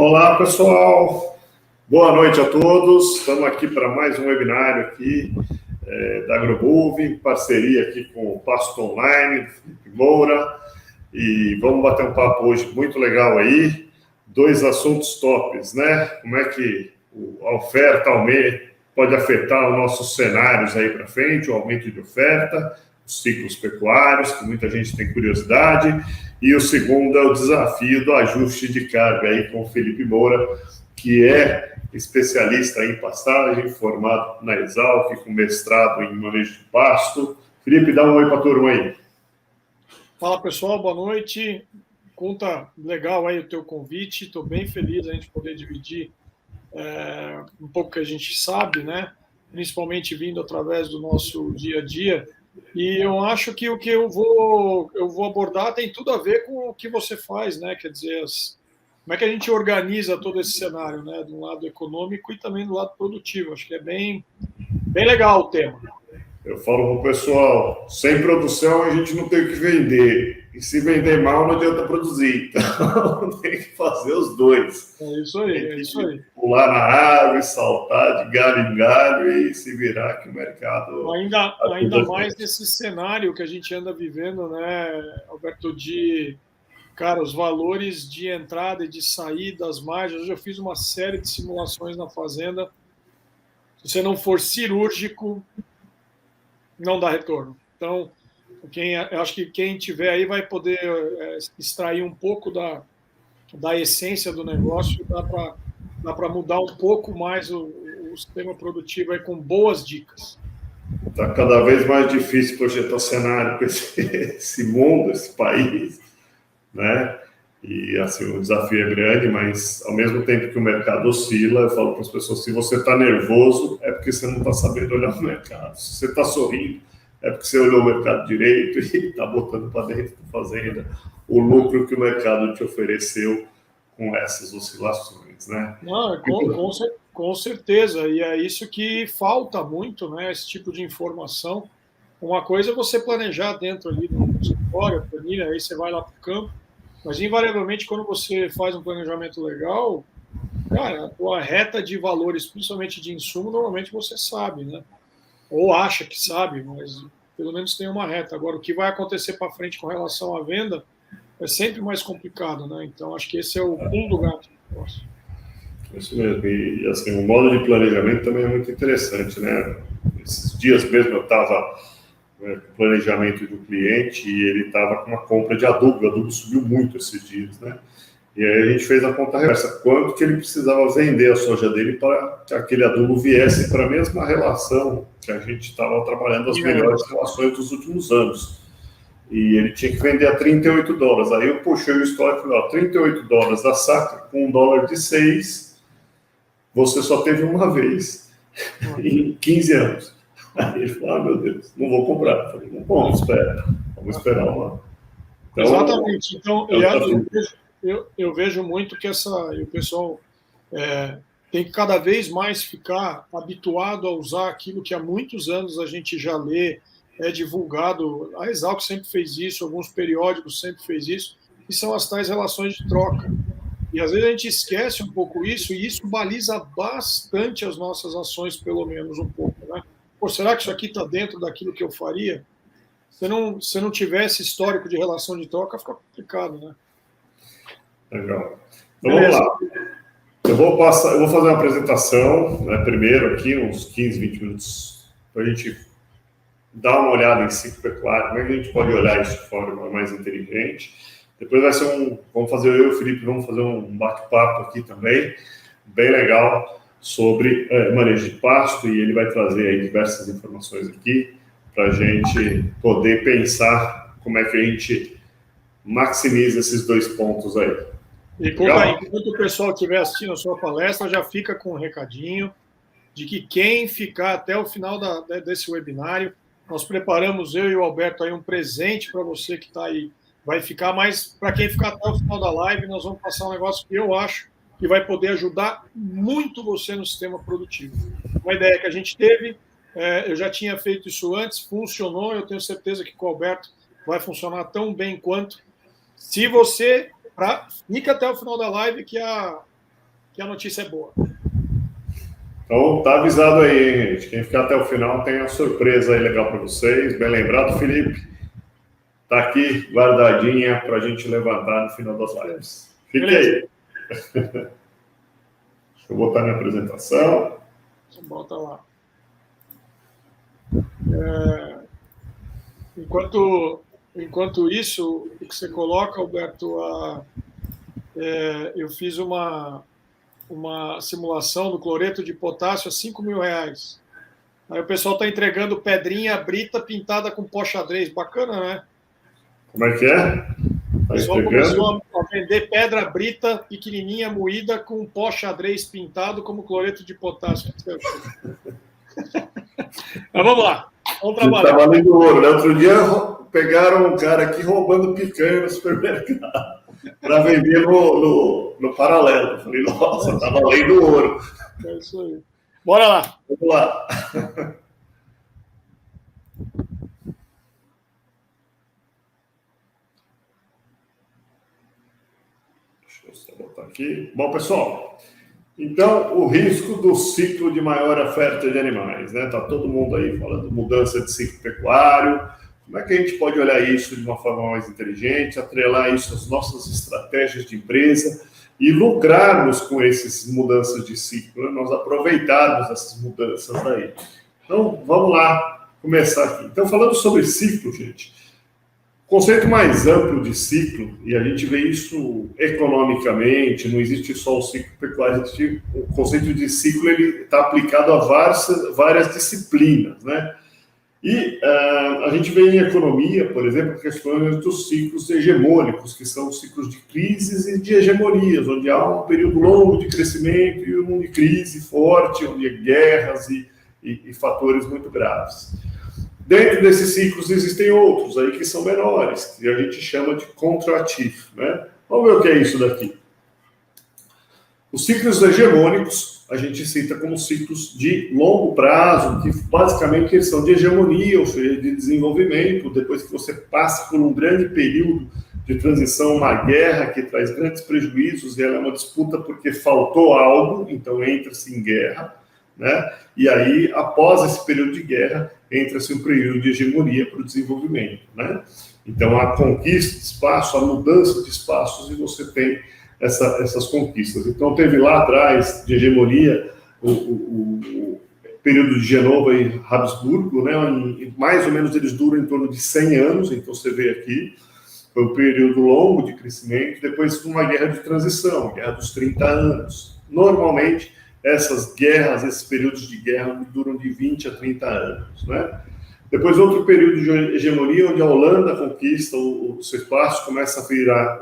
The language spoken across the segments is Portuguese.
Olá, pessoal. Boa noite a todos. Estamos aqui para mais um webinário aqui da AgroMove, em parceria aqui com o Pasto Online, Felipe Moura. E vamos bater um papo hoje muito legal aí. Dois assuntos tops, né? Como é que a oferta pode afetar os nossos cenários aí para frente, o aumento de oferta, os ciclos pecuários, que muita gente tem curiosidade. E o segundo é o desafio do ajuste de carga aí com o Felipe Moura, que é especialista em pastagem, formado na Exalc, com mestrado em manejo de pasto. Felipe, dá um oi para a turma aí. Fala, pessoal, boa noite. Conta legal aí o teu convite. Estou bem feliz a gente poder dividir um pouco que a gente sabe, né? Principalmente vindo através do nosso dia a dia. E eu acho que o que eu vou abordar tem tudo a ver com o que você faz, né? Quer dizer, como é que a gente organiza todo esse cenário, né? Do lado econômico e também do lado produtivo. Acho que é bem legal o tema. Eu falo para o pessoal, sem produção a gente não tem o que vender. E se vender mal, não adianta produzir. Então, tem que fazer os dois. É isso aí, pular na árvore, saltar de galho em galho e se virar que o mercado... Ainda mais nesse cenário que a gente anda vivendo, né, Alberto, cara, os valores de entrada e de saída das margens. Eu já fiz uma série de simulações na fazenda. Se você não for cirúrgico, não dá retorno. Então, eu acho que quem tiver aí vai poder extrair um pouco da essência do negócio, dá para mudar um pouco mais o sistema produtivo aí com boas dicas. Está cada vez mais difícil projetar cenário com esse mundo, esse país, né? E assim, o desafio é grande, mas ao mesmo tempo que o mercado oscila, eu falo para as pessoas, se você está nervoso, é porque você não está sabendo olhar o mercado. Se você está sorrindo, é porque você olhou o mercado direito e está botando para dentro da fazenda o lucro que o mercado te ofereceu com essas oscilações, né? Não, com certeza, e é isso que falta muito, né? Esse tipo de informação. Uma coisa é você planejar dentro ali do escritório, planilha, aí você vai lá para o campo, mas invariavelmente quando você faz um planejamento legal, cara, a tua reta de valores, principalmente de insumo, normalmente você sabe, né? Ou acha que sabe, mas pelo menos tem uma reta. Agora, o que vai acontecer para frente com relação à venda é sempre mais complicado, né? Então, acho que esse é o pulo do gato do negócio. Isso mesmo, e assim, o modo de planejamento também é muito interessante, né? Esses dias mesmo eu estava com planejamento do cliente e ele estava com uma compra de adubo, o adubo subiu muito esses dias, né? E aí a gente fez a conta reversa, quanto que ele precisava vender a soja dele para que aquele adubo viesse para a mesma relação que a gente estava trabalhando, as melhores relações dos últimos anos. E ele tinha que vender a $38. Aí eu puxei o histórico, $38 da safra, com $1,06, você só teve uma vez em 15 anos. Aí ele falou, meu Deus, não vou comprar. Eu falei, vamos esperar uma... Então, exatamente. Então, eu vejo muito que o pessoal tem que cada vez mais ficar habituado a usar aquilo que há muitos anos a gente já lê, é divulgado. A Exalc sempre fez isso, alguns periódicos sempre fez isso, que são as tais relações de troca. E às vezes a gente esquece um pouco isso, e isso baliza bastante as nossas ações, pelo menos um pouco, né? Pô, será que isso aqui está dentro daquilo que eu faria? Se não tivesse histórico de relação de troca, fica complicado, né? Legal. Então, vamos lá. Eu vou fazer uma apresentação, né, primeiro aqui, uns 15, 20 minutos, para a gente dar uma olhada em ciclo pecuário, como é que a gente pode olhar isso de forma mais inteligente. Depois vai ser vamos fazer eu e o Felipe, vamos fazer um bate-papo aqui também, bem legal, sobre manejo de pasto, e ele vai trazer aí diversas informações aqui para a gente poder pensar como é que a gente maximiza esses dois pontos aí. E enquanto o pessoal estiver assistindo a sua palestra, já fica com um recadinho de que quem ficar até o final desse webinário, nós preparamos, eu e o Alberto, aí um presente para você que está aí. Vai ficar, mas para quem ficar até o final da live, nós vamos passar um negócio que eu acho que vai poder ajudar muito você no sistema produtivo. Uma ideia que a gente teve, eu já tinha feito isso antes, funcionou, eu tenho certeza que com o Alberto vai funcionar tão bem quanto. Se você... Fica até o final da live que que a notícia é boa. Então, tá avisado aí, hein, gente. Quem ficar até o final tem uma surpresa aí legal para vocês. Bem lembrado, Felipe. Tá aqui guardadinha para a gente levantar no final das lives. Fique aí. Deixa eu botar minha apresentação. Bota lá. Enquanto isso, o que você coloca, Alberto, eu fiz uma simulação do cloreto de potássio a R$5.000. Aí o pessoal está entregando pedrinha brita pintada com pó xadrez. Bacana, né? Como é que é? Tá, o pessoal começou a vender pedra brita pequenininha, moída com pó xadrez pintado como cloreto de potássio. Mas vamos lá. Vamos trabalhar. Está valendo ouro, né? Outro dia pegaram um cara aqui roubando picanha no supermercado para vender no paralelo. Eu falei, nossa, tá valendo ouro. É isso aí. Bora lá. Vamos lá. Deixa eu só botar aqui. Bom, pessoal, então o risco do ciclo de maior oferta de animais, né? Tá todo mundo aí falando de mudança de ciclo pecuário. Como é que a gente pode olhar isso de uma forma mais inteligente, atrelar isso às nossas estratégias de empresa e lucrarmos com essas mudanças de ciclo, né? Nós aproveitarmos essas mudanças aí. Então, vamos lá começar aqui. Então, falando sobre ciclo, gente, o conceito mais amplo de ciclo, e a gente vê isso economicamente, não existe só o ciclo pecuário, o conceito de ciclo está aplicado a várias disciplinas, né? E a gente vê em economia, por exemplo, questões dos ciclos hegemônicos, que são os ciclos de crises e de hegemonias, onde há um período longo de crescimento e um de crise forte, onde há guerras e fatores muito graves. Dentro desses ciclos existem outros aí que são menores, que a gente chama de contrativo, né? Vamos ver o que é isso daqui. Os ciclos hegemônicos a gente cita como ciclos de longo prazo, que basicamente eles são de hegemonia, ou seja, de desenvolvimento, depois que você passa por um grande período de transição, uma guerra que traz grandes prejuízos, e ela é uma disputa porque faltou algo, então entra-se em guerra, né? E aí, após esse período de guerra, entra-se um período de hegemonia para o desenvolvimento, né? Então, a conquista de espaço, a mudança de espaços, e você tem essas conquistas. Então, teve lá atrás, de hegemonia, o período de Genova e Habsburgo, né? Mais ou menos eles duram em torno de 100 anos, então você vê aqui, foi um período longo de crescimento, depois uma guerra de transição, a guerra dos 30 anos. Normalmente, essas guerras, esses períodos de guerra duram de 20 a 30 anos, né? Depois, outro período de hegemonia, onde a Holanda conquista o seu espaço, começa a virar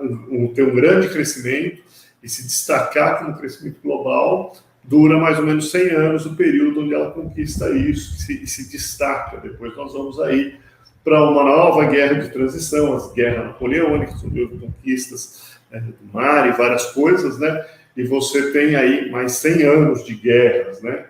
ter um grande crescimento e se destacar como crescimento global, dura mais ou menos 100 anos o período onde ela conquista isso e se destaca. Depois nós vamos aí para uma nova guerra de transição, as guerras napoleônicas, onde houve conquistas do mar e várias coisas, né? E você tem aí mais 100 anos de guerras, né?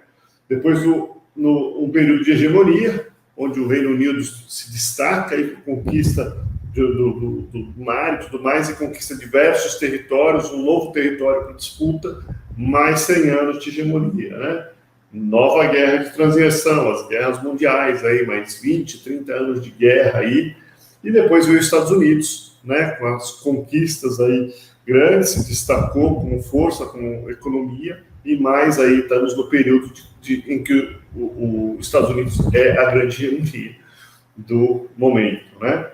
Depois, um período de hegemonia, onde o Reino Unido se destaca e conquista do mar e tudo mais, e conquista diversos territórios, um novo território para disputa, mais 100 anos de hegemonia, né? Nova guerra de transição, as guerras mundiais, aí, mais 20, 30 anos de guerra aí, e depois veio os Estados Unidos, né, com as conquistas aí grandes, se destacou com força, com economia, e mais aí estamos no período em que os Estados Unidos é a grande hegemonia do momento, né?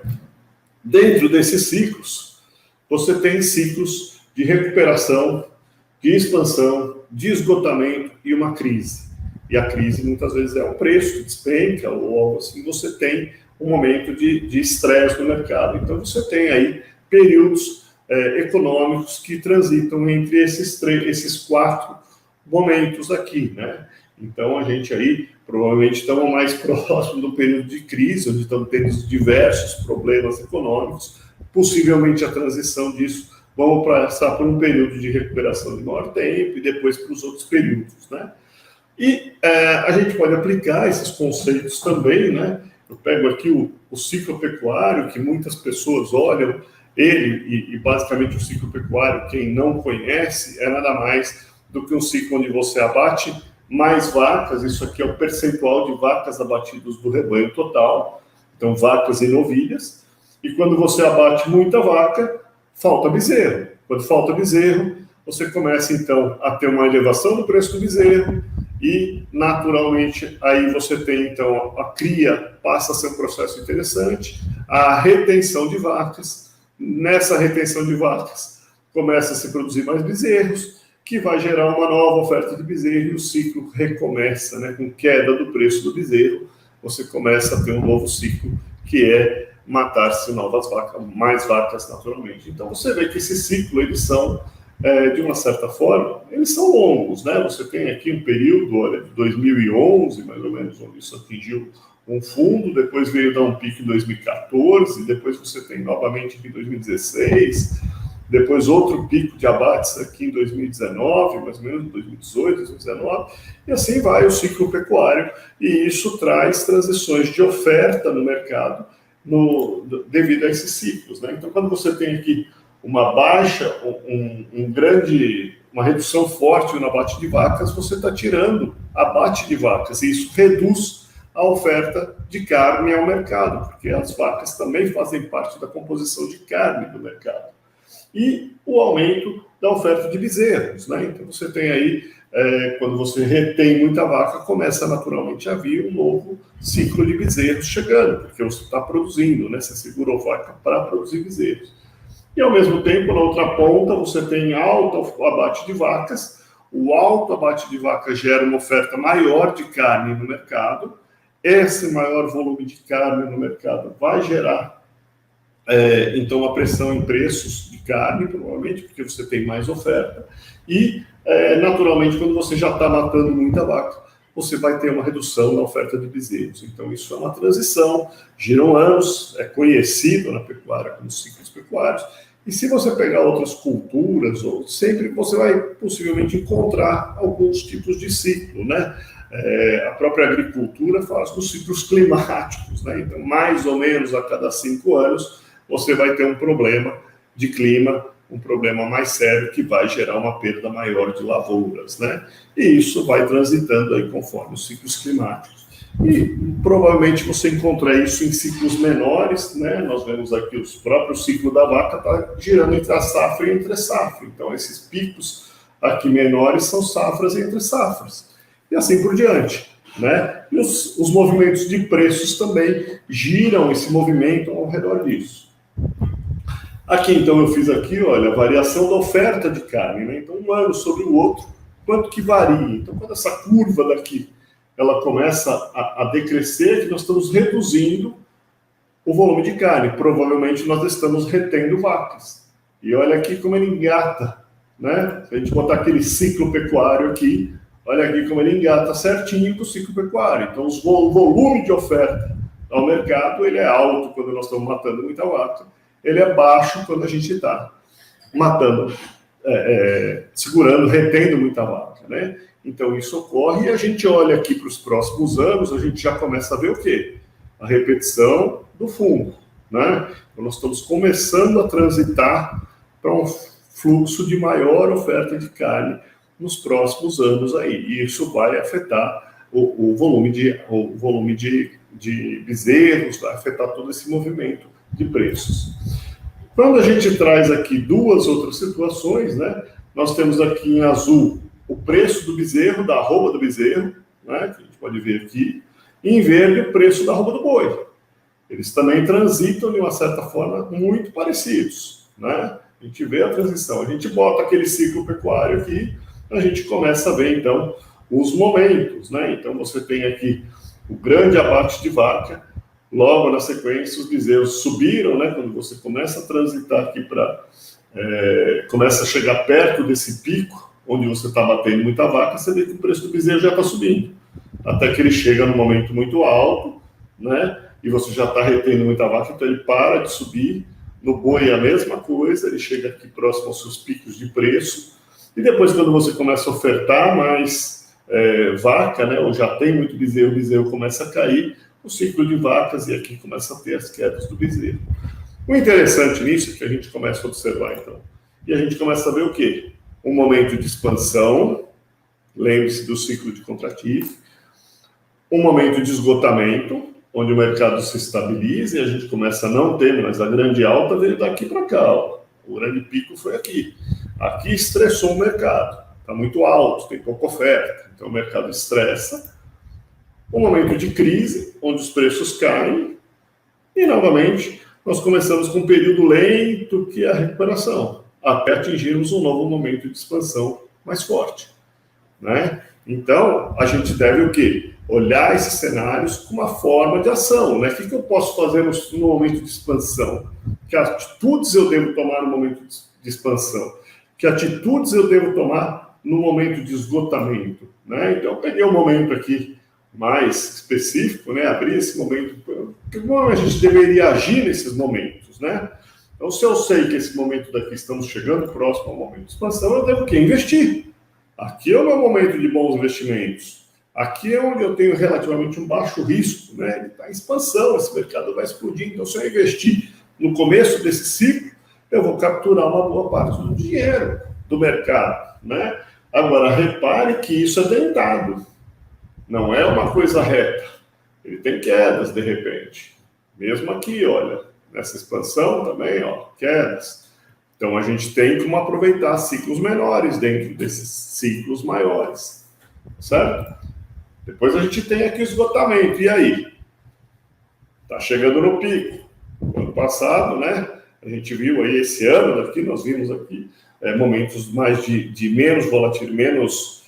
Dentro desses ciclos, você tem ciclos de recuperação, de expansão, de esgotamento e uma crise. E a crise muitas vezes é um preço que despenca ou algo assim, você tem um momento de estresse no mercado. Então você tem aí períodos econômicos que transitam entre esses 4 momentos aqui, né? Então a gente aí provavelmente estamos mais próximo do período de crise, onde estamos tendo diversos problemas econômicos, possivelmente a transição disso, vamos passar por um período de recuperação de maior tempo e depois para os outros períodos, né? E a gente pode aplicar esses conceitos também, né? Eu pego aqui o ciclo pecuário, que muitas pessoas olham ele, e basicamente o ciclo pecuário, quem não conhece, é nada mais do que um ciclo onde você abate mais vacas. Isso aqui é o percentual de vacas abatidas do rebanho total, então vacas e novilhas. E quando você abate muita vaca, falta bezerro. Quando falta bezerro, você começa então a ter uma elevação do preço do bezerro e naturalmente aí você tem então a cria, passa a ser um processo interessante, a retenção de vacas. Nessa retenção de vacas começa a se produzir mais bezerros, que vai gerar uma nova oferta de bezerro e o ciclo recomeça, né? Com queda do preço do bezerro, você começa a ter um novo ciclo, que é matar-se novas vacas, mais vacas naturalmente. Então você vê que esse ciclo, eles são, de uma certa forma, eles são longos, né? Você tem aqui um período, olha, de 2011, mais ou menos, onde isso atingiu um fundo, depois veio dar um pico em 2014, depois você tem novamente aqui em 2016, depois outro pico de abates aqui em 2019, mais ou menos 2018, 2019, e assim vai o ciclo pecuário, e isso traz transições de oferta no mercado devido a esses ciclos, né? Então, quando você tem aqui uma baixa, uma redução forte no abate de vacas, você está tirando abate de vacas, e isso reduz a oferta de carne ao mercado, porque as vacas também fazem parte da composição de carne do mercado. E o aumento da oferta de bezerros, né? Então você tem aí, quando você retém muita vaca, começa naturalmente a vir um novo ciclo de bezerros chegando, porque você está produzindo, né? Você segurou vaca para produzir bezerros. E ao mesmo tempo, na outra ponta, você tem alto abate de vacas. O alto abate de vacas gera uma oferta maior de carne no mercado. Esse maior volume de carne no mercado vai gerar então uma pressão em preços de carne, provavelmente, porque você tem mais oferta, e naturalmente, quando você já está matando muita vaca, você vai ter uma redução na oferta de bezerros. Então isso é uma transição, giram anos, é conhecido na pecuária como ciclos pecuários, e se você pegar outras culturas, sempre você vai possivelmente encontrar alguns tipos de ciclo, né? A própria agricultura faz dos ciclos climáticos, né? Então mais ou menos a cada 5 anos você vai ter um problema de clima, um problema mais sério, que vai gerar uma perda maior de lavouras, né? E isso vai transitando aí conforme os ciclos climáticos. E provavelmente você encontra isso em ciclos menores, né? Nós vemos aqui os próprios ciclos da vaca tá girando entre a safra e entre safra. Então esses picos aqui menores são safras entre safras. E assim por diante, né? E os movimentos de preços também giram esse movimento ao redor disso. Aqui, então, eu fiz aqui, olha, a variação da oferta de carne, né? Então, um ano sobre o outro, quanto que varia. Então, quando essa curva daqui, ela começa a decrescer, que nós estamos reduzindo o volume de carne. Provavelmente, nós estamos retendo vacas. E olha aqui como ele engata, né? Se a gente botar aquele ciclo pecuário aqui, olha aqui como ele engata certinho com o ciclo pecuário. Então, o volume de oferta ao mercado, ele é alto quando nós estamos matando muita vaca. Ele é baixo quando a gente está matando, segurando, retendo muita vaca, né? Então, isso ocorre e a gente olha aqui para os próximos anos, a gente já começa a ver o quê? A repetição do fundo, né? Então, nós estamos começando a transitar para um fluxo de maior oferta de carne nos próximos anos aí. E isso vai afetar o volume de bezerros, vai afetar todo esse movimento de preços. Quando a gente traz aqui duas outras situações, né? Nós temos aqui em azul o preço do bezerro, da arroba do bezerro, né? Que a gente pode ver aqui, e em verde o preço da arroba do boi. Eles também transitam de uma certa forma muito parecidos, né? A gente vê a transição, a gente bota aquele ciclo pecuário aqui, a gente começa a ver então os momentos, né? Então você tem aqui o grande abate de vaca. Logo na sequência, os bezerros subiram, né? Quando você começa a transitar aqui começa a chegar perto desse pico, onde você está batendo muita vaca, você vê que o preço do bezerro já está subindo. Até que ele chega num momento muito alto, né? E você já está retendo muita vaca, então ele para de subir. No boi é a mesma coisa, ele chega aqui próximo aos seus picos de preço. E depois, quando você começa a ofertar mais vaca, né? Ou já tem muito bezerro, o bezerro começa a cair, o ciclo de vacas, e aqui começa a ter as quedas do bezerro. O interessante nisso é que a gente começa a observar, então, e a gente começa a ver o quê? Um momento de expansão, lembre-se do ciclo de contrativo, um momento de esgotamento, onde o mercado se estabiliza e a gente começa a não ter mais a grande alta, veio daqui para cá. Ó. O grande pico foi aqui. Aqui estressou o mercado. Está muito alto, tem pouca oferta. Então o mercado estressa. Um momento de crise, onde os preços caem. E, novamente, nós começamos com um período lento, que é a recuperação, até atingirmos um novo momento de expansão mais forte. Né? Então, a gente deve o quê? Olhar esses cenários com uma forma de ação. Né? O que eu posso fazer no momento de expansão? Que atitudes eu devo tomar no momento de expansão? Que atitudes eu devo tomar no momento de esgotamento? Né? Então, eu peguei um momento aqui mais específico, né? Abrir esse momento. Como a gente deveria agir nesses momentos? Né? Então, se eu sei que esse momento daqui estamos chegando próximo ao momento de expansão, eu devo o quê? Investir. Aqui é o meu momento de bons investimentos. Aqui é onde eu tenho relativamente um baixo risco, né? Ele está em expansão, esse mercado vai explodir. Então, se eu investir no começo desse ciclo, eu vou capturar uma boa parte do dinheiro do mercado, né? Agora, repare que isso é dentado. Não é uma coisa reta. Ele tem quedas, de repente. Mesmo aqui, olha, nessa expansão também, ó, quedas. Então, a gente tem como aproveitar ciclos menores dentro desses ciclos maiores, certo? Depois a gente tem aqui o esgotamento. E aí? Está chegando no pico. No ano passado, né? A gente viu aí esse ano daqui, nós vimos aqui momentos mais de menos volatilidade, menos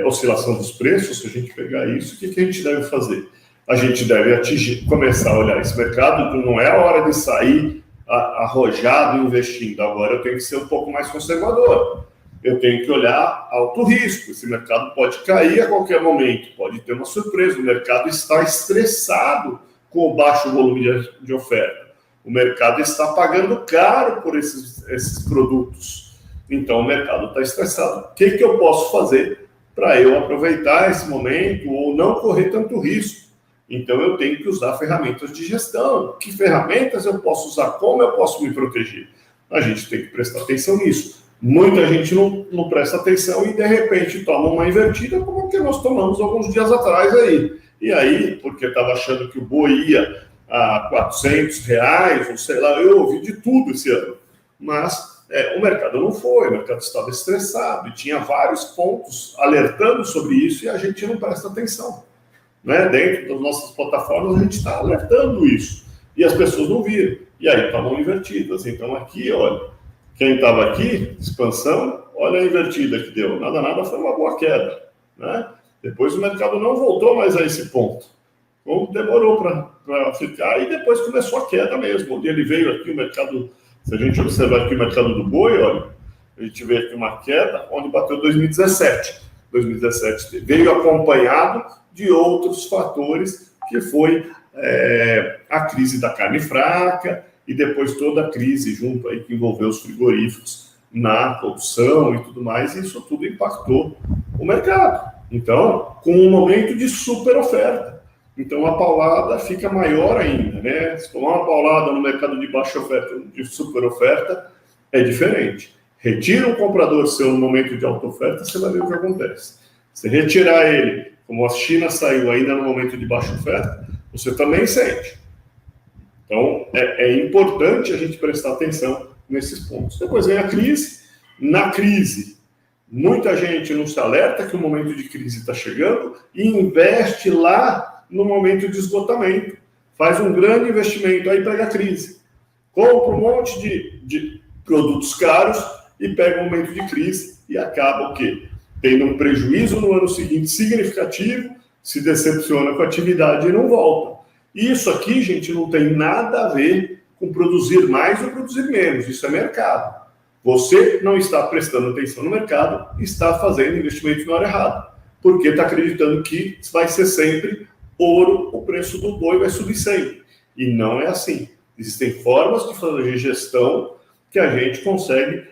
oscilação dos preços. Se a gente pegar isso, o que a gente deve fazer? A gente deve começar a olhar esse mercado, não é a hora de sair arrojado investindo. Agora eu tenho que ser um pouco mais conservador. Eu tenho que olhar alto risco. Esse mercado pode cair a qualquer momento, pode ter uma surpresa. O mercado está estressado com o baixo volume de oferta. O mercado está pagando caro por esses produtos. Então, o mercado está estressado. O que eu posso fazer para eu aproveitar esse momento ou não correr tanto risco? Então, eu tenho que usar ferramentas de gestão. Que ferramentas eu posso usar? Como eu posso me proteger? A gente tem que prestar atenção nisso. Muita gente não presta atenção e, de repente, toma uma invertida, como que nós tomamos alguns dias atrás aí. E aí, porque estava achando que o boi ia a R$400, ou sei lá, eu ouvi de tudo esse ano. Mas o mercado não foi, o mercado estava estressado e tinha vários pontos alertando sobre isso e a gente não presta atenção. Né? Dentro das nossas plataformas, a gente está alertando isso. E as pessoas não viram. E aí estavam invertidas. Então, aqui, olha, quem estava aqui, expansão, olha a invertida que deu. Nada, foi uma boa queda. Né? Depois o mercado não voltou mais a esse ponto. Então, demorou para ficar e depois começou a queda mesmo. Onde ele veio aqui, o mercado, se a gente observar aqui o mercado do boi, olha, a gente vê aqui uma queda onde bateu 2017. 2017 veio acompanhado de outros fatores, que foi a crise da carne fraca e depois toda a crise junto aí que envolveu os frigoríficos na produção e tudo mais, e isso tudo impactou o mercado. Então, com um momento de super oferta. Então, a paulada fica maior ainda, né? Se tomar uma paulada no mercado de baixa oferta, de super oferta, é diferente. Retira um comprador seu no momento de alta oferta, você vai ver o que acontece. Se retirar ele, como a China saiu ainda no momento de baixa oferta, você também sente. Então, é importante a gente prestar atenção nesses pontos. Depois vem a crise. Na crise, muita gente não se alerta que o momento de crise está chegando e investe lá no momento de esgotamento. Faz um grande investimento, aí pega a crise. Compra um monte de produtos caros e pega um momento de crise e acaba o quê? Tendo um prejuízo no ano seguinte significativo, se decepciona com a atividade e não volta. E isso aqui, gente, não tem nada a ver com produzir mais ou produzir menos. Isso é mercado. Você não está prestando atenção no mercado, está fazendo investimento na hora errada, porque está acreditando que vai ser sempre ouro, o preço do boi vai subir sempre. E não é assim. Existem formas de fazer gestão que a gente consegue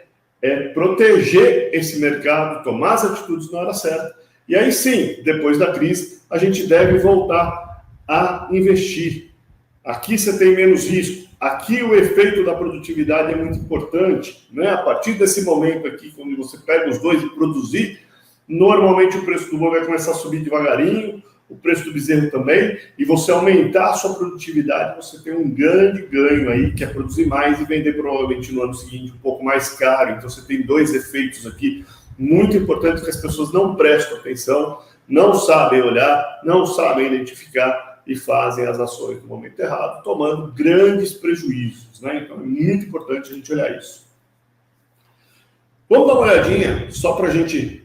proteger esse mercado, tomar as atitudes na hora certa. E aí sim, depois da crise, a gente deve voltar a investir. Aqui você tem menos risco. Aqui o efeito da produtividade é muito importante. Né? A partir desse momento aqui, quando você pega os dois e produzir, normalmente o preço do boi vai começar a subir devagarinho, o preço do bezerro também, e você aumentar a sua produtividade, você tem um grande ganho aí, que é produzir mais e vender provavelmente no ano seguinte um pouco mais caro. Então você tem dois efeitos aqui muito importantes que as pessoas não prestam atenção, não sabem olhar, não sabem identificar e fazem as ações no momento errado, tomando grandes prejuízos, né? Então é muito importante a gente olhar isso. Vamos dar uma olhadinha, só para a gente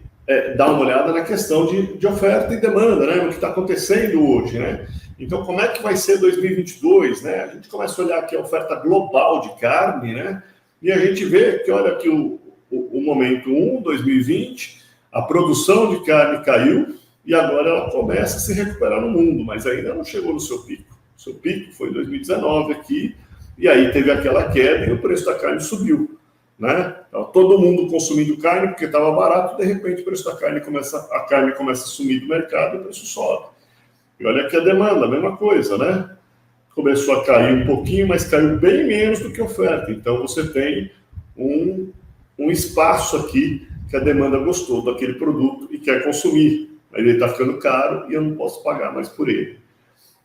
dar uma olhada na questão de oferta e demanda, né? O que está acontecendo hoje, né? Então, como é que vai ser 2022, né? A gente começa a olhar aqui a oferta global de carne, né? E a gente vê que, olha aqui o momento 1, 2020, a produção de carne caiu e agora ela começa a se recuperar no mundo, mas ainda não chegou no seu pico. O seu pico foi em 2019 aqui, e aí teve aquela queda e o preço da carne subiu. Né? Então, todo mundo consumindo carne porque estava barato, de repente o preço da carne começa a sumir do mercado e o preço sobe. E olha aqui a demanda, a mesma coisa, né? Começou a cair um pouquinho, mas caiu bem menos do que a oferta. Então você tem um espaço aqui que a demanda gostou daquele produto e quer consumir. Mas ele está ficando caro e eu não posso pagar mais por ele.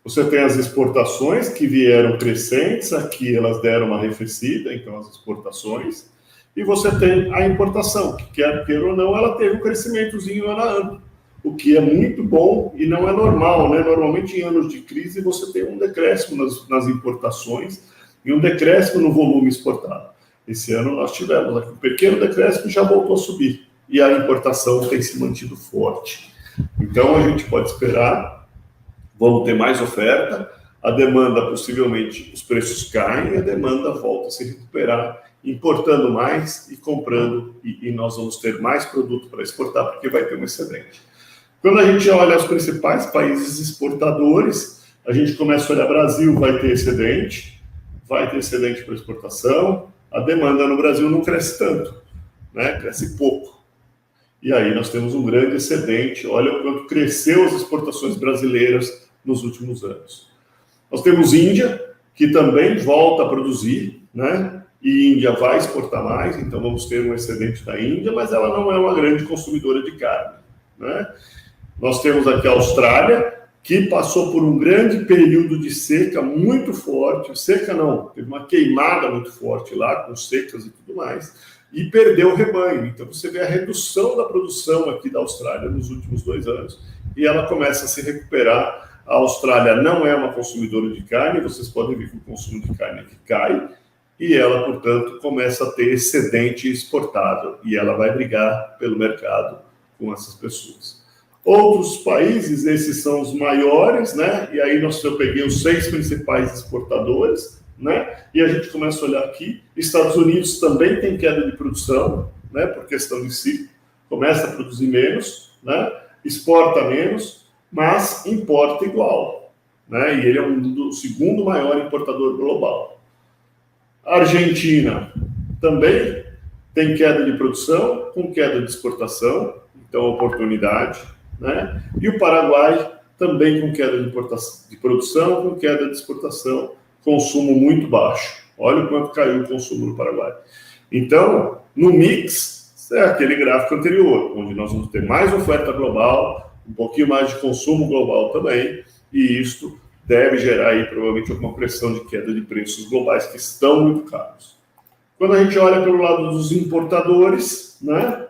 Você tem as exportações que vieram crescentes, aqui elas deram uma arrefecida, então as exportações. E você tem a importação, que quer ou não, ela teve um crescimentozinho ano a ano, o que é muito bom e não é normal, né? Normalmente em anos de crise você tem um decréscimo nas importações e um decréscimo no volume exportado. Esse ano nós tivemos aqui um pequeno decréscimo e já voltou a subir. E a importação tem se mantido forte. Então a gente pode esperar, vamos ter mais oferta, a demanda possivelmente, os preços caem, a demanda volta a se recuperar, importando mais e comprando, e nós vamos ter mais produto para exportar, porque vai ter um excedente. Quando a gente olha os principais países exportadores, a gente começa a olhar Brasil, vai ter excedente para exportação, a demanda no Brasil não cresce tanto, né? Cresce pouco. E aí nós temos um grande excedente, olha o quanto cresceu as exportações brasileiras nos últimos anos. Nós temos Índia, que também volta a produzir, né? E Índia vai exportar mais, então vamos ter um excedente da Índia, mas ela não é uma grande consumidora de carne, né? Nós temos aqui a Austrália, que passou por um grande período de seca muito forte, seca não, teve uma queimada muito forte lá, com secas e tudo mais, e perdeu o rebanho. Então você vê a redução da produção aqui da Austrália nos últimos 2 anos, e ela começa a se recuperar. A Austrália não é uma consumidora de carne, vocês podem ver que o consumo de carne aqui cai, e ela, portanto, começa a ter excedente exportável, e ela vai brigar pelo mercado com essas pessoas. Outros países, esses são os maiores, né? E aí eu peguei os 6 principais exportadores, né? E a gente começa a olhar aqui. Estados Unidos também tem queda de produção, né? Por questão de ciclo, começa a produzir menos, né? Exporta menos, mas importa igual, né? E ele é o segundo maior importador global. A Argentina também tem queda de produção, com queda de exportação, então oportunidade, né? E o Paraguai também com queda de produção, com queda de exportação, consumo muito baixo. Olha o quanto caiu o consumo no Paraguai. Então, no mix, é aquele gráfico anterior, onde nós vamos ter mais oferta global, um pouquinho mais de consumo global também, e isto deve gerar aí provavelmente alguma pressão de queda de preços globais que estão muito caros. Quando a gente olha pelo lado dos importadores, né?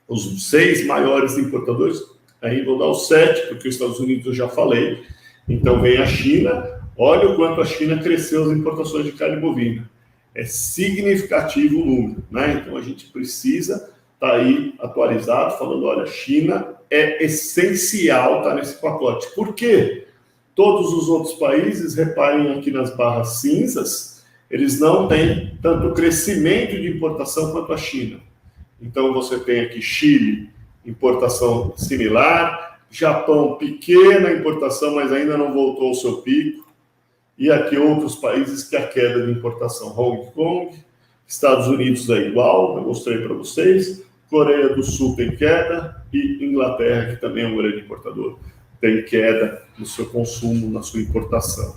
Os 6 maiores importadores, aí vou dar os 7, porque os Estados Unidos eu já falei. Então vem a China, olha o quanto a China cresceu as importações de carne bovina. É significativo o número, né? Então a gente precisa estar aí atualizado, falando, olha, China é essencial estar nesse pacote. Por quê? Todos os outros países, reparem aqui nas barras cinzas, eles não têm tanto crescimento de importação quanto a China. Então você tem aqui Chile, importação similar, Japão, pequena importação, mas ainda não voltou ao seu pico, e aqui outros países que a queda de importação, Hong Kong, Estados Unidos é igual, eu mostrei para vocês, Coreia do Sul tem queda, e Inglaterra, que também é um grande importador, tem queda no seu consumo, na sua importação.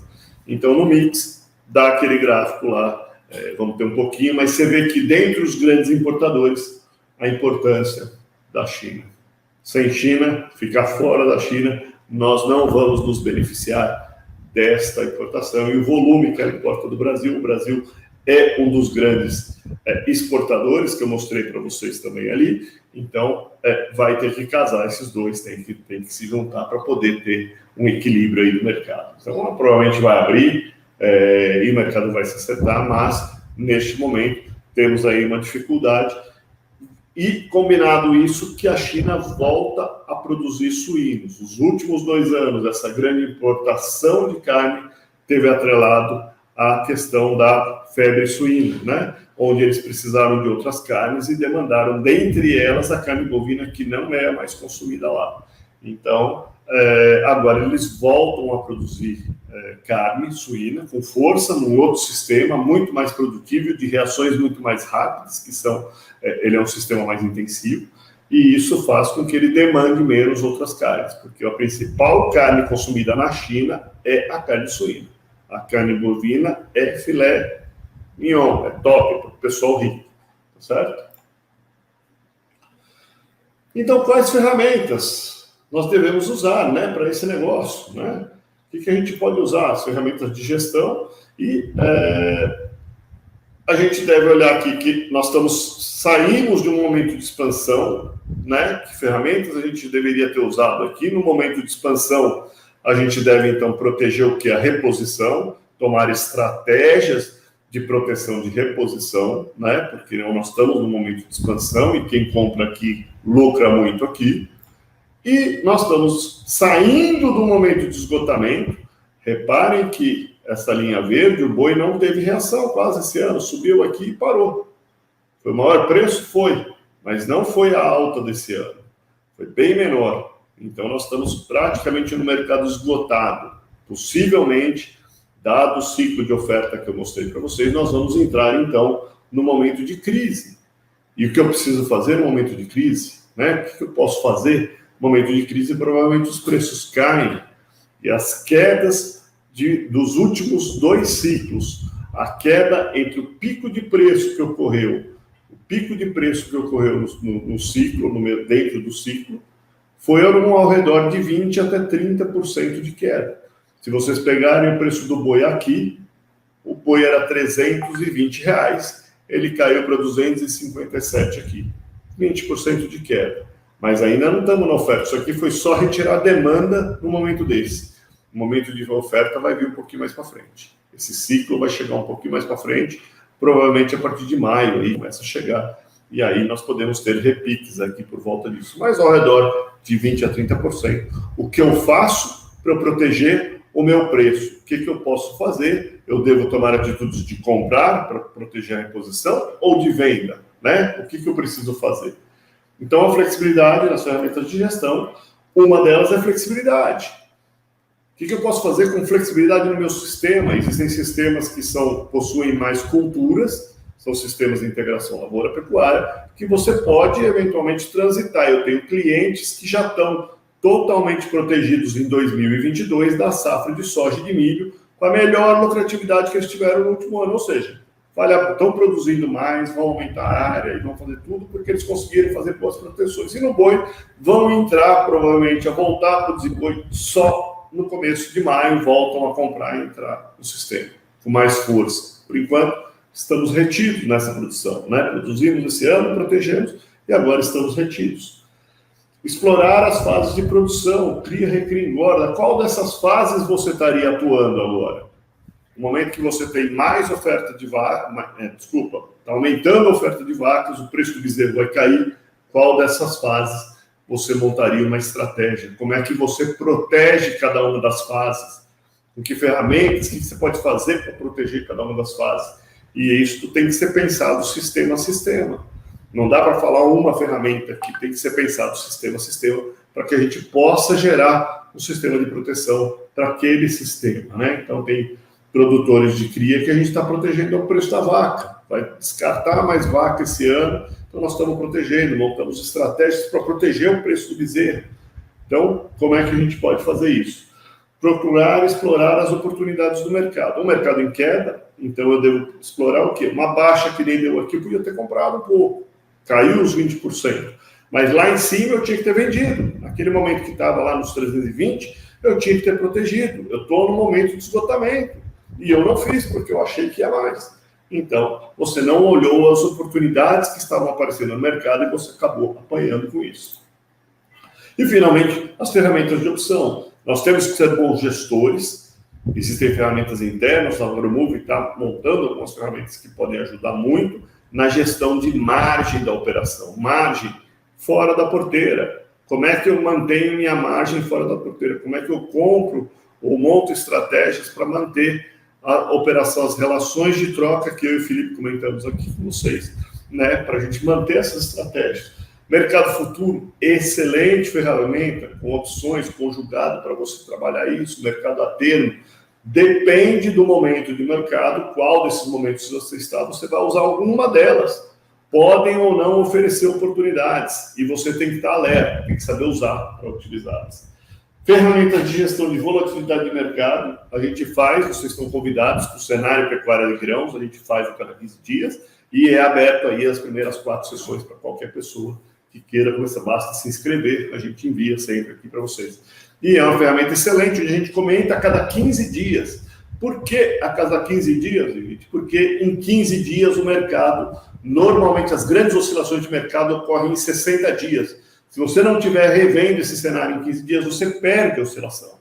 Então, no mix, dá aquele gráfico lá, vamos ter um pouquinho, mas você vê que dentre os grandes importadores, a importância da China. sem China, ficar fora da China, nós não vamos nos beneficiar desta importação. E o volume que ela importa do Brasil, o Brasil é um dos grandes exportadores, que eu mostrei para vocês também ali. Então, vai ter que casar esses dois, tem que se juntar para poder ter um equilíbrio aí do mercado. Então, provavelmente vai abrir e o mercado vai se acertar, mas, neste momento, temos aí uma dificuldade. E, combinado isso, que a China volta a produzir suínos. Os últimos 2 anos, essa grande importação de carne teve atrelado à questão da febre suína, né? Onde eles precisaram de outras carnes e demandaram, dentre elas, a carne bovina, que não é a mais consumida lá. Então, agora eles voltam a produzir carne suína com força, num outro sistema muito mais produtivo, de reações muito mais rápidas, que são, ele é um sistema mais intensivo, e isso faz com que ele demande menos outras carnes, porque a principal carne consumida na China é a carne suína. A carne bovina é filé mignon, é top para o pessoal rico, tá certo? Então, quais ferramentas nós devemos usar, né, para esse negócio, né? O que a gente pode usar? As ferramentas de gestão e a gente deve olhar aqui que nós saímos de um momento de expansão, né? Que ferramentas a gente deveria ter usado aqui? No momento de expansão, a gente deve, então, proteger o que? A reposição, tomar estratégias de proteção de reposição, né? Porque nós estamos no momento de expansão e quem compra aqui lucra muito aqui. E nós estamos saindo do momento de esgotamento. Reparem que essa linha verde, o boi não teve reação quase esse ano, subiu aqui e parou. Foi o maior preço? Foi, mas não foi a alta desse ano. Foi bem menor. Então, nós estamos praticamente no mercado esgotado. Possivelmente, dado o ciclo de oferta que eu mostrei para vocês, nós vamos entrar, então, no momento de crise. E o que eu preciso fazer no momento de crise? Né? O que eu posso fazer? No momento de crise, provavelmente os preços caem. E as quedas dos últimos 2 ciclos, a queda entre o pico de preço que ocorreu, no ciclo, dentro do ciclo, foi ao redor de 20% até 30% de queda. Se vocês pegarem o preço do boi aqui, o boi era R$320, ele caiu para 257 aqui. 20% de queda. Mas ainda não estamos na oferta. Isso aqui foi só retirar a demanda no momento desse. O momento de oferta vai vir um pouquinho mais para frente. Esse ciclo vai chegar um pouquinho mais para frente, provavelmente a partir de maio aí começa a chegar. E aí nós podemos ter repiques aqui por volta disso. Mas ao redor de 20% a 30%. O que eu faço para proteger o meu preço? O que eu posso fazer? Eu devo tomar atitudes de comprar para proteger a reposição ou de venda, né? O que eu preciso fazer? Então, a flexibilidade nas ferramentas de gestão, uma delas é a flexibilidade. O que eu posso fazer com flexibilidade no meu sistema? Existem sistemas que possuem mais culturas, são sistemas de integração lavoura-pecuária, que você pode eventualmente transitar. Eu tenho clientes que já estão totalmente protegidos em 2022 da safra de soja e de milho, com a melhor lucratividade que eles tiveram no último ano, ou seja, estão produzindo mais, vão aumentar a área e vão fazer tudo porque eles conseguiram fazer boas proteções. E no boi, vão entrar provavelmente a voltar a produzir boi só no começo de maio, voltam a comprar e entrar no sistema com mais força. Por enquanto, estamos retidos nessa produção, né? Produzimos esse ano, protegemos e agora estamos retidos. Explorar as fases de produção, cria, recria, engorda. Qual dessas fases você estaria atuando agora? No momento que você tem mais oferta de vacas, está aumentando a oferta de vacas, o preço do bezerro vai cair. Qual dessas fases você montaria uma estratégia? Como é que você protege cada uma das fases? Com que ferramentas, o que você pode fazer para proteger cada uma das fases? E isso tem que ser pensado sistema a sistema. Não dá para falar uma ferramenta que tem que ser pensado sistema a sistema para que a gente possa gerar um sistema de proteção para aquele sistema, né? Então, tem produtores de cria que a gente está protegendo o preço da vaca. Vai descartar mais vaca esse ano, então nós estamos protegendo, montamos estratégias para proteger o preço do bezerro. Então, como é que a gente pode fazer isso? Procurar explorar as oportunidades do mercado. Um mercado em queda, então eu devo explorar o quê? Uma baixa que nem deu aqui, eu podia ter comprado um pouco. Caiu os 20%. Mas lá em cima eu tinha que ter vendido. Naquele momento que estava lá nos 320, eu tinha que ter protegido. Eu estou no momento de esgotamento. E eu não fiz, porque eu achei que ia mais. Então, você não olhou as oportunidades que estavam aparecendo no mercado e você acabou apanhando com isso. E, finalmente, as ferramentas de opção. Nós temos que ser bons gestores. Existem ferramentas internas, a Agromove está montando algumas ferramentas que podem ajudar muito na gestão de margem da operação. Margem fora da porteira. Como é que eu mantenho minha margem fora da porteira? Como é que eu compro ou monto estratégias para manter a operação, as relações de troca que eu e o Felipe comentamos aqui com vocês, né? Para a gente manter essas estratégias. Mercado futuro, excelente ferramenta, com opções, conjugado para você trabalhar isso. Mercado a termo, depende do momento de mercado, qual desses momentos você está, você vai usar alguma delas. Podem ou não oferecer oportunidades, e você tem que estar alerta, tem que saber usar para utilizá-las. Ferramentas de gestão de volatilidade de mercado, a gente faz, vocês estão convidados para o cenário pecuária de grãos, a gente faz a cada 15 dias, e é aberto aí as primeiras 4 sessões para qualquer pessoa que queira começar, basta se inscrever, a gente envia sempre aqui para vocês. E é uma ferramenta excelente, onde a gente comenta a cada 15 dias. Por que a cada 15 dias, gente? Porque em 15 dias o mercado, normalmente as grandes oscilações de mercado ocorrem em 60 dias. Se você não estiver revendo esse cenário em 15 dias, você perde a oscilação.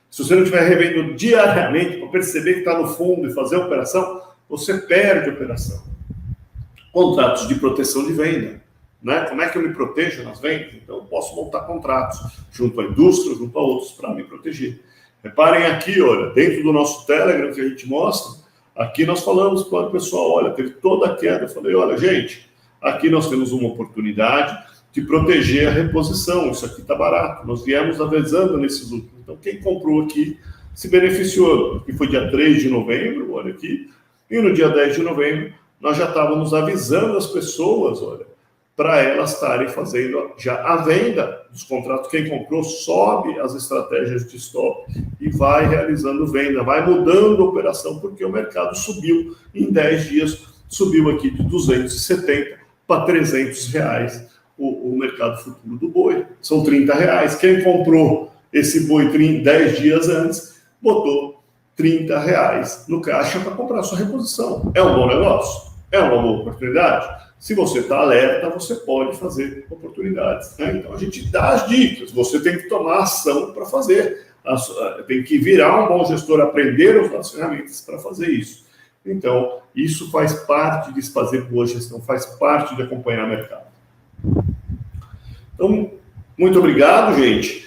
Se você não estiver revendo diariamente para perceber que está no fundo e fazer a operação, você perde a operação. Contratos de proteção de venda. Né? Como é que eu me protejo nas vendas? Então, eu posso montar contratos junto à indústria, junto a outros, para me proteger. Reparem aqui, olha, dentro do nosso Telegram que a gente mostra, aqui nós falamos para o pessoal, olha, teve toda a queda. Eu falei, olha, gente, aqui nós temos uma oportunidade de proteger a reposição. Isso aqui está barato. Nós viemos avisando nesses últimos. Então, quem comprou aqui se beneficiou. Aqui foi dia 3 de novembro, olha aqui, e no dia 10 de novembro, nós já estávamos avisando as pessoas, olha, para elas estarem fazendo já a venda dos contratos. Quem comprou sobe as estratégias de stop e vai realizando venda, vai mudando a operação, porque o mercado subiu em 10 dias, subiu aqui de 270 para 300 reais o mercado futuro do boi. São 30 reais. Quem comprou esse boi 10 dias antes, botou 30 reais no caixa para comprar sua reposição. É um bom negócio? É uma boa oportunidade? Se você está alerta, você pode fazer oportunidades. Né? Então, a gente dá as dicas. Você tem que tomar ação para fazer. Tem que virar um bom gestor, aprender a usar as ferramentas para fazer isso. Então, isso faz parte de fazer boa gestão, faz parte de acompanhar o mercado. Então, muito obrigado, gente.